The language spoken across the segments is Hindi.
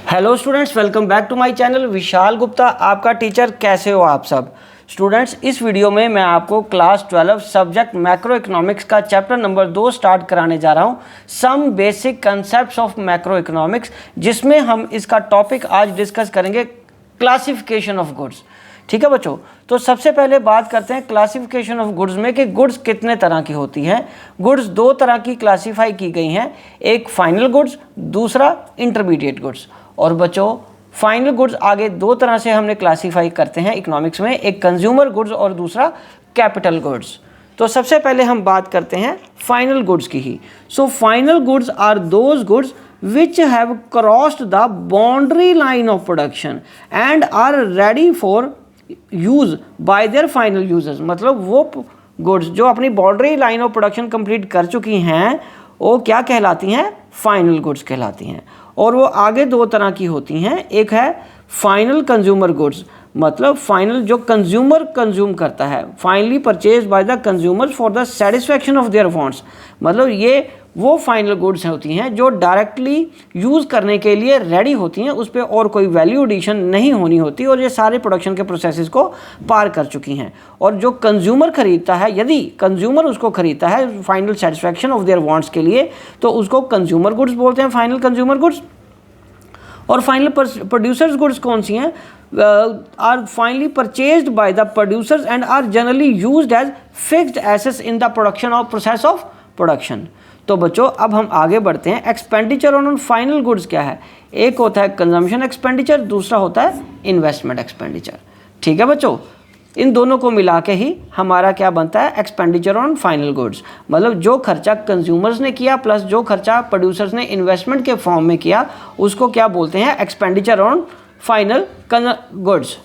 Hello students, welcome back to my channel. Vishal Gupta आपका टीचर। कैसे हो आप सब स्टूडेंट्स? इस वीडियो में मैं आपको क्लास 12 सब्जेक्ट मैक्रो इकोनॉमिक्स का चैप्टर नंबर 2 स्टार्ट कराने जा रहा हूं, some basic concepts of macro economics, जिसमें हम इसका टॉपिक आज डिस्कस करेंगे क्लासिफिकेशन ऑफ गुड्स। ठीक है बच्चों, तो सबसे पहले बात करते हैं क्लासिफिकेशन ऑफ गुड्स में कि गुड्स कितने तरह की होती हैं। गुड्स दो तरह की क्लासीफाई की गई हैं, एक फाइनल गुड्स, दूसरा इंटरमीडिएट गुड्स। और बच्चों फाइनल गुड्स आगे दो तरह से हमने क्लासीफाई करते हैं इकोनॉमिक्स में, एक कंज्यूमर गुड्स और दूसरा कैपिटल गुड्स। तो सबसे पहले हम बात करते हैं फाइनल गुड्स की ही। So final goods are those goods which have crossed the boundary line of production and are ready for use by their final users। मतलब वो गुड्स जो अपनी boundary line of production complete कर चुकी हैं वो क्या कहलाती हैं? फाइनल गुड्स कहलाती हैं। और वो आगे दो तरह की होती हैं, एक है फाइनल कंज्यूमर गुड्स, मतलब फाइनल जो कंज्यूमर कंज्यूम करता है, finally purchase by the consumers for the satisfaction of their wants. मतलब ये वो फाइनल गुड्स होती हैं जो डायरेक्टली यूज़ करने के लिए रेडी होती हैं, उस पर और कोई वैल्यू एडिशन नहीं होनी होती और ये सारे प्रोडक्शन के प्रोसेसेस को पार कर चुकी हैं। और जो कंज्यूमर खरीदता है, यदि कंज्यूमर उसको खरीदता है final satisfaction of their wants के लिए, तो उसको कंज्यूमर गुड्स बोलते हैं, फाइनल कंज्यूमर गुड्स। और फाइनल प्रोड्यूसर्स गुड्स कौन सी हैं? Are finally purchased by the producers and are generally used as fixed assets in the production of process of production. तो बच्चों अब हम आगे बढ़ते हैं। एक्सपेंडिचर ऑन फाइनल गुड्स क्या है? एक होता है कंजम्पशन एक्सपेंडिचर, दूसरा होता है इन्वेस्टमेंट एक्सपेंडिचर। ठीक है बच्चों, इन दोनों को मिला के ही हमारा क्या बनता है? Expenditure on final goods. मतलब जो खर्चा कंज्यूमर्स ने किया प्लस जो खर्चा प्रोड्यूसर्स ने इन्वेस्टमेंट के फॉर्म में किया, उसको क्या बोलते हैं? Expenditure on final goods.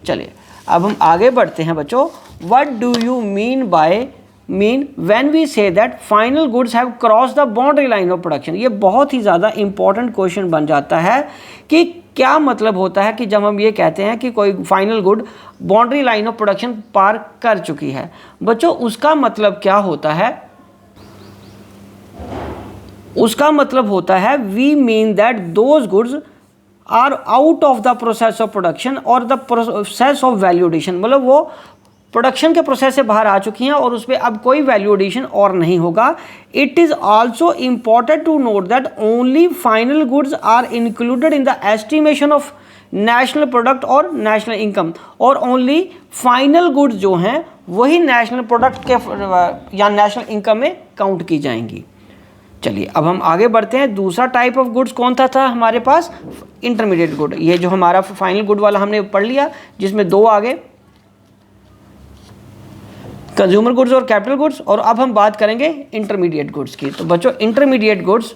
चलिए अब हम आगे बढ़ते हैं बच्चों। What do you mean by when we say that final goods have crossed the boundary line of production? ये बहुत ही ज़्यादा इंपॉर्टेंट क्वेश्चन बन जाता है कि क्या मतलब होता है कि जब हम ये कहते हैं कि कोई final good boundary line of production पार कर चुकी है। बच्चों उसका मतलब क्या होता है? उसका मतलब होता है we mean that those goods are out of the process of production और the process of value addition. मतलब वो प्रोडक्शन के प्रोसेस से बाहर आ चुकी हैं और उस पर अब कोई वैल्यू एडिशन और नहीं होगा। It is also important to note that only final goods are included in the estimation of national product और नेशनल इनकम। और ओनली फाइनल गुड्स जो हैं वही नेशनल प्रोडक्ट के या नेशनल इनकम में काउंट की जाएंगी। चलिए अब हम आगे बढ़ते हैं। दूसरा टाइप ऑफ गुड्स कौन था हमारे पास? Intermediate good. ये जो हमारा फाइनल गुड वाला हमने पढ़ लिया, जिसमें दो आगे कंज्यूमर गुड्स और कैपिटल गुड्स। और अब हम बात करेंगे इंटरमीडिएट गुड्स की। तो बच्चों intermediate goods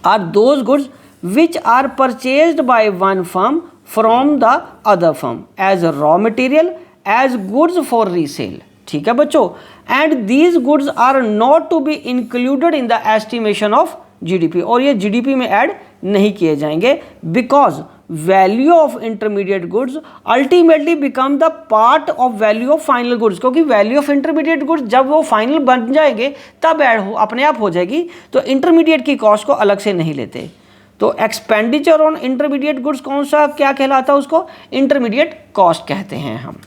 are those goods which are purchased by one firm from the other firm as raw material as goods for resale. ठीक है बच्चों, and these goods are not to be included in the estimation of GDP. और ये जीडीपी में ऐड नहीं किए जाएंगे because value of intermediate goods ultimately become the part of value of final goods. क्योंकि वैल्यू ऑफ इंटरमीडिएट गुड्स जब वो फाइनल बन जाएंगे तब ऐड हो अपने आप हो जाएगी, तो इंटरमीडिएट की कॉस्ट को अलग से नहीं लेते। तो एक्सपेंडिचर ऑन इंटरमीडिएट गुड्स कौन सा क्या कहलाता है? उसको इंटरमीडिएट कॉस्ट कहते हैं हम।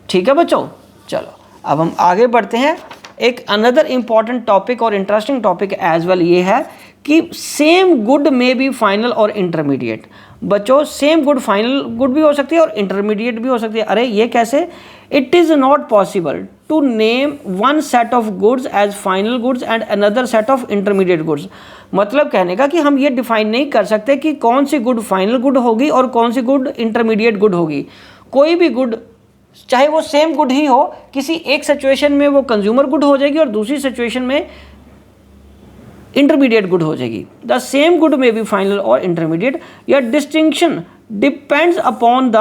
ठीक है बच्चों, चलो अब हम आगे बढ़ते हैं। एक अनदर इंपॉर्टेंट टॉपिक और इंटरेस्टिंग टॉपिक एज वेल ये है कि सेम गुड में बी फाइनल और इंटरमीडिएट। बच्चों सेम गुड फाइनल गुड भी हो सकती है और इंटरमीडिएट भी हो सकती है। अरे ये कैसे? It is not possible to name one set of goods as final goods and another set of intermediate goods. मतलब कहने का कि हम ये डिफाइन नहीं कर सकते कि कौन सी गुड फाइनल गुड होगी और कौन सी गुड इंटरमीडिएट गुड होगी। कोई भी गुड चाहे वो सेम गुड ही हो, किसी एक सिचुएशन में वो कंज्यूमर गुड हो जाएगी और दूसरी सिचुएशन में इंटरमीडिएट गुड हो जाएगी। द सेम गुड में बी फाइनल और इंटरमीडिएट। या distinction depends upon the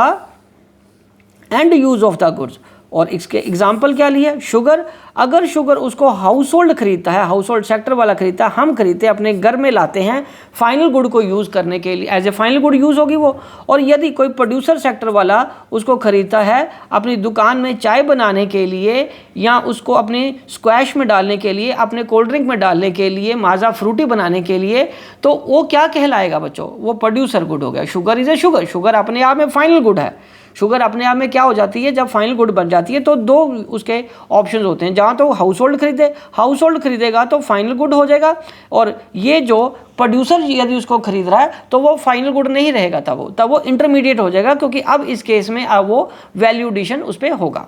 end use of the goods. और इसके एग्जाम्पल क्या लिए? शुगर। अगर शुगर उसको हाउस होल्ड खरीदता है, हाउस होल्ड सेक्टर वाला खरीदता है, हम खरीदते हैं, अपने घर में लाते हैं फाइनल गुड को यूज़ करने के लिए, as a final good use होगी वो। और यदि कोई प्रोड्यूसर सेक्टर वाला उसको खरीदता है अपनी दुकान में चाय बनाने के लिए, या उसको अपनी स्क्वैश में डालने के लिए, अपने कोल्ड ड्रिंक में डालने के लिए, माजा फ्रूटी बनाने के लिए, तो वो क्या कहलाएगा बच्चों? वो प्रोड्यूसर गुड हो गया। Sugar is a sugar, sugar अपने आप में फाइनल गुड है। शुगर अपने आप में क्या हो जाती है? जब फाइनल गुड बन जाती है तो दो उसके ऑप्शन होते हैं। जहाँ तो हाउस होल्ड खरीदेगा तो फाइनल गुड हो जाएगा, और ये जो प्रोड्यूसर यदि उसको खरीद रहा है तो वो फाइनल गुड नहीं रहेगा, तब वो इंटरमीडिएट हो जाएगा, क्योंकि अब इस केस में अब वो वैल्यू एडिशन उस पर होगा।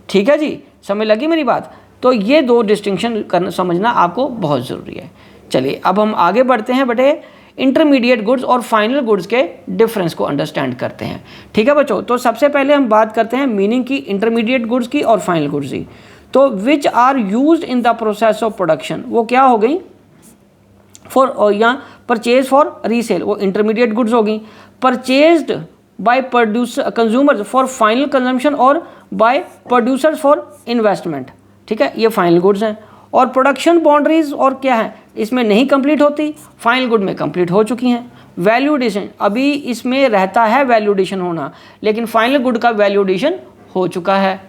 ठीक है जी, समझ लगी मेरी बात? तो ये दो डिस्टिंक्शन करना समझना आपको बहुत ज़रूरी है। चलिए अब हम आगे बढ़ते हैं बेटे, इंटरमीडिएट गुड्स और फाइनल गुड्स के डिफरेंस को अंडरस्टैंड करते हैं। ठीक है बच्चों, तो सबसे पहले हम बात करते हैं मीनिंग की इंटरमीडिएट गुड्स की और फाइनल गुड्स की। तो which are used in the process of production, वो क्या हो गई? फॉर या परचेज फॉर रीसेल, वो इंटरमीडिएट गुड्स होगी। Purchased by producer consumers for final consumption और बाय प्रोड्यूसर्स फॉर इन्वेस्टमेंट। ठीक है, ये फाइनल गुड्स हैं। और प्रोडक्शन बाउंड्रीज और क्या है, इसमें नहीं कंप्लीट होती, फाइनल गुड में कंप्लीट हो चुकी हैं। वैल्यू एडिशन, अभी इसमें रहता है वैल्यू एडिशन होना, लेकिन फाइनल गुड का वैल्यू एडिशन हो चुका है।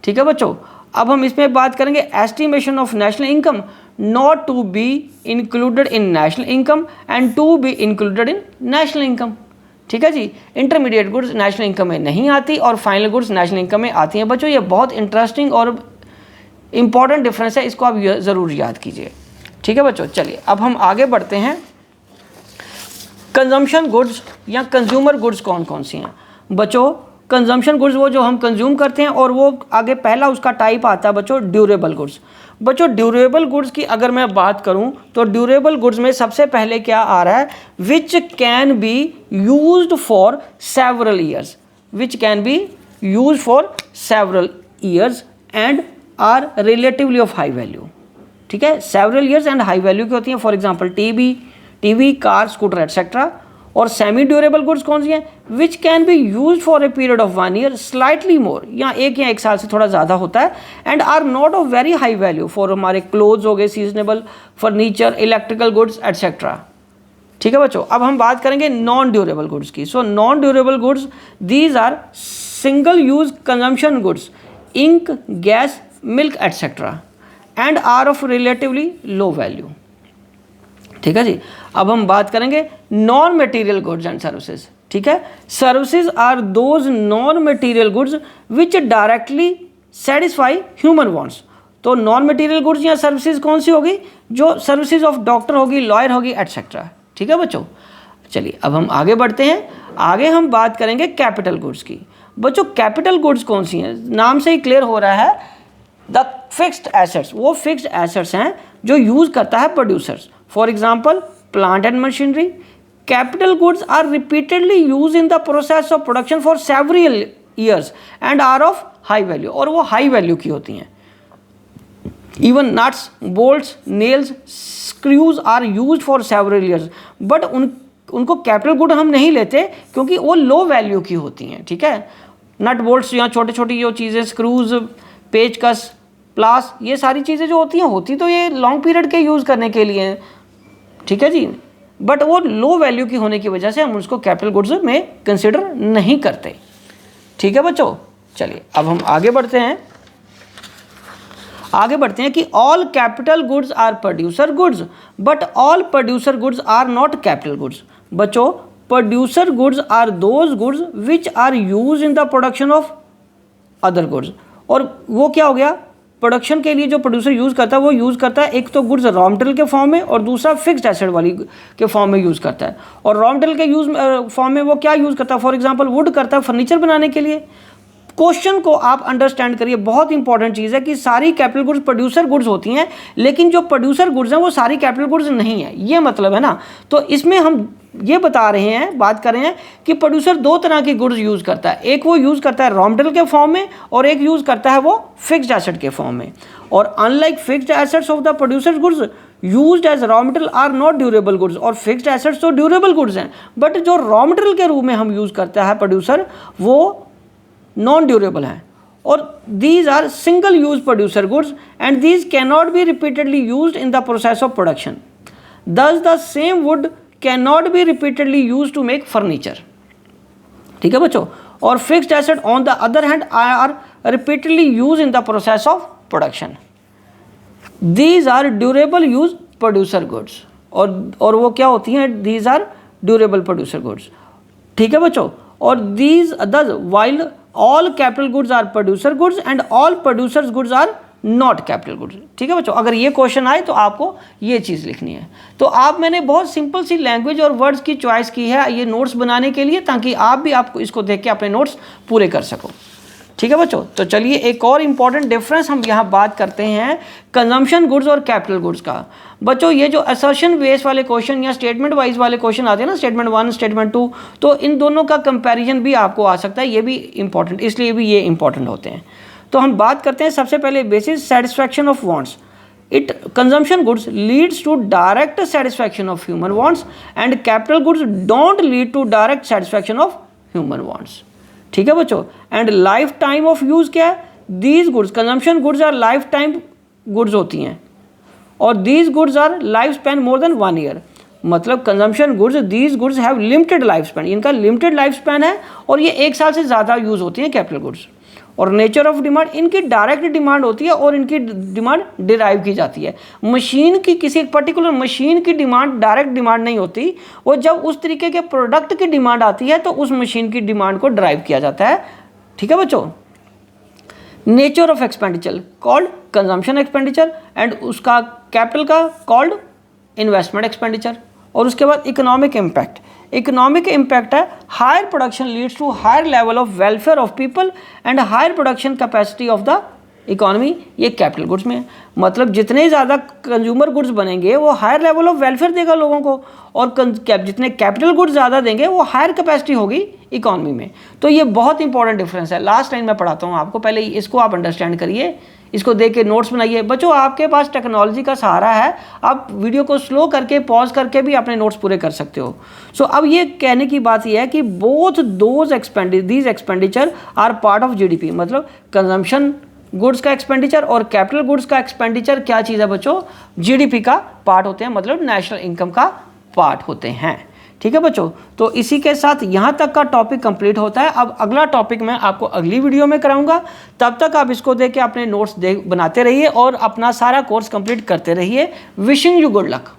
ठीक है बच्चों, अब हम इसमें बात करेंगे estimation of national income, not to be included in national income and to be included in national income. ठीक है जी, इंटरमीडिएट गुड्स नेशनल इनकम में नहीं आती और फाइनल गुड्स नेशनल इनकम में आती हैं। बच्चों ये बहुत इंटरेस्टिंग और इंपॉर्टेंट डिफरेंस है, इसको आप ज़रूर याद कीजिए। ठीक है बच्चों, चलिए अब हम आगे बढ़ते हैं। कंजम्पशन गुड्स या कंज्यूमर गुड्स कौन कौन सी हैं बच्चों? कंजम्पशन गुड्स वो जो हम कंज्यूम करते हैं, और वो आगे पहला उसका टाइप आता है बच्चों ड्यूरेबल गुड्स। बच्चों ड्यूरेबल गुड्स की अगर मैं बात करूं तो ड्यूरेबल गुड्स में सबसे पहले क्या आ रहा है? Which can be used for several years, which can be used for several years and are relatively of high value. ठीक है, several years and high value की होती हैं। For example TV, car, scooter etcetera. और सेमी ड्यूरेबल गुड्स कौन सी हैं? Which can be use for a period of 1 year slightly more, या एक साल से थोड़ा ज़्यादा होता है, and are not of very high value for हमारे क्लोथ्स हो गए, seasonable furniture, electrical goods etcetera. ठीक है बच्चों, अब हम बात करेंगे नॉन ड्यूरेबल गुड्स की। So non durable goods, these are single use consumption goods, ink, gas, milk etcetera, and are of relatively low value. ठीक है जी, अब हम बात करेंगे non material goods and services. ठीक है, services are those non material goods which directly satisfy human wants. तो नॉन मटेरियल गुड्स या सर्विसेज कौन सी होगी? जो सर्विसेज ऑफ डॉक्टर होगी, लॉयर होगी एटसेट्रा। ठीक है बच्चों, चलिए अब हम आगे बढ़ते हैं। आगे हम बात करेंगे कैपिटल गुड्स की। बच्चों कैपिटल गुड्स कौन सी हैं? नाम से ही क्लियर हो रहा है, द फिक्स्ड एसेट्स, वो फिक्स्ड एसेट्स हैं जो यूज करता है producers. For example plant and machinery. Capital goods are repeatedly use in the process of production for several years and are of high value, और वो हाई वैल्यू की होती हैं। Even nuts, bolts, nails, screws are use for several years, but उनको कैपिटल गुड हम नहीं लेते क्योंकि वो लो वैल्यू की होती हैं। ठीक है, नट बोल्ट्स या छोटी छोटी जो चीज़ें, स्क्रूज, पेचकस, प्लास, ये सारी चीज़ें जो होती तो ये लॉन्ग पीरियड के यूज़ करने के लिए हैं। ठीक है जी, बट वो लो वैल्यू की होने की वजह से हम उसको कैपिटल गुड्स में कंसिडर नहीं करते। ठीक है बच्चों, चलिए अब हम आगे बढ़ते हैं कि all capital goods are producer goods but all producer goods are not capital goods. बच्चों producer goods are those goods which are use in the production of other goods. और वो क्या हो गया? प्रोडक्शन के लिए जो प्रोड्यूसर यूज़ करता है वो यूज़ करता है एक तो गुड्स रॉ मटेरियल के फॉर्म में और दूसरा फिक्स्ड एसेट वाली के फॉर्म में यूज़ करता है। और रॉ मटेरियल के यूज़ फॉर्म में वो क्या यूज़ करता है? फॉर एग्जांपल वुड करता है फर्नीचर बनाने के लिए। क्वेश्चन को आप अंडरस्टैंड करिए, बहुत इंपॉर्टेंट चीज़ है कि सारी कैपिटल गुड्स प्रोड्यूसर गुड्स होती हैं, लेकिन जो प्रोड्यूसर गुड्स हैं वो सारी कैपिटल गुड्स नहीं है, ये मतलब है ना। तो इसमें हम ये बता रहे हैं, बात कर रहे हैं कि प्रोड्यूसर दो तरह की गुड्स यूज़ करता है। एक वो यूज़ करता है रॉ मटेरियल के फॉर्म में और एक यूज़ करता है वो फिक्स्ड एसेट के फॉर्म में। और unlike fixed assets of the producer goods used as raw material are not durable goods. और फिक्स्ड एसेट्स तो ड्यूरेबल गुड्स हैं, बट जो रॉ मटेरियल के रूप में हम यूज़ करता है प्रोड्यूसर वो नॉन ड्यूरेबल हैं। और these are single use producer goods and these cannot be repeatedly used in the process of production. Thus the same wood cannot be repeatedly used to make furniture. ठीक है बच्चों, और fixed asset on the other hand are repeatedly used in the process of production. These are durable use producer goods. और वो क्या होती हैं? These are durable producer goods. ठीक है बच्चों, और these others while all capital goods are producer goods and all producers goods are not capital goods. ठीक है बच्चों, अगर ये क्वेश्चन आए तो आपको ये चीज़ लिखनी है. तो आप मैंने बहुत सिंपल सी लैंग्वेज और वर्ड्स की चॉइस की है ये नोट्स बनाने के लिए, ताकि आप भी आपको इसको देख के अपने नोट्स पूरे कर सको. ठीक है बच्चों, तो चलिए एक और इम्पॉर्टेंट डिफरेंस हम यहाँ बात करते हैं कंजम्पशन गुड्स और कैपिटल गुड्स का. बच्चों ये जो असर्शन बेस वाले क्वेश्चन या स्टेटमेंट वाइज वाले क्वेश्चन आते हैं ना, स्टेटमेंट 1 स्टेटमेंट 2, तो इन दोनों का कंपैरिजन भी आपको आ सकता है. ये भी इंपॉर्टेंट, इसलिए भी ये इंपॉर्टेंट होते हैं. तो हम बात करते हैं सबसे पहले basis satisfaction of wants. It consumption goods leads to direct satisfaction of human wants and capital goods don't lead to direct satisfaction of human wants. ठीक है बच्चों, and life time of use क्या है? These goods consumption goods are life time goods होती हैं और these goods are life span more than 1 year. मतलब consumption goods, these goods have limited life span, इनका लिमिटेड लाइफ स्पैन है और ये 1 साल से ज़्यादा यूज़ होती हैं कैपिटल गुड्स. और नेचर ऑफ डिमांड, इनकी डायरेक्ट डिमांड होती है और इनकी डिमांड डिराइव की जाती है. मशीन की, किसी एक पर्टिकुलर मशीन की डिमांड डायरेक्ट डिमांड नहीं होती, वो जब उस तरीके के प्रोडक्ट की डिमांड आती है तो उस मशीन की डिमांड को ड्राइव किया जाता है. ठीक है बच्चों. Nature of expenditure called consumption expenditure and उसका कैपिटल का कॉल्ड इन्वेस्टमेंट एक्सपेंडिचर. और उसके बाद इकोनॉमिक इम्पैक्ट. इकोनॉमिक इम्पैक्ट है higher production leads to higher level of welfare of people and higher production capacity of the economy. ये कैपिटल गुड्स में है. मतलब जितने ज़्यादा कंज्यूमर गुड्स बनेंगे वो हायर लेवल ऑफ वेलफेयर देगा लोगों को, और जितने कैपिटल गुड्स ज़्यादा देंगे वो हायर कैपेसिटी होगी इकोनॉमी में. तो ये बहुत इंपॉर्टेंट डिफरेंस है. लास्ट टाइम मैं पढ़ाता हूँ आपको, पहले इसको आप अंडरस्टैंड करिए, इसको देख के नोट्स बनाइए. बच्चों आपके पास टेक्नोलॉजी का सहारा है, आप वीडियो को स्लो करके पॉज करके भी अपने नोट्स पूरे कर सकते हो. सो अब ये कहने की बात ये है कि both these expenditure are part of GDP. मतलब कंजम्पशन गुड्स का एक्सपेंडिचर और कैपिटल गुड्स का एक्सपेंडिचर क्या चीज़ है बच्चों? जीडीपी का पार्ट होते हैं, मतलब नेशनल इनकम का पार्ट होते हैं. ठीक है बच्चों, तो इसी के साथ यहाँ तक का टॉपिक कंप्लीट होता है. अब अगला टॉपिक मैं आपको अगली वीडियो में कराऊंगा. तब तक आप इसको देख के अपने नोट्स बनाते रहिए और अपना सारा कोर्स कंप्लीट करते रहिए. Wishing you good luck.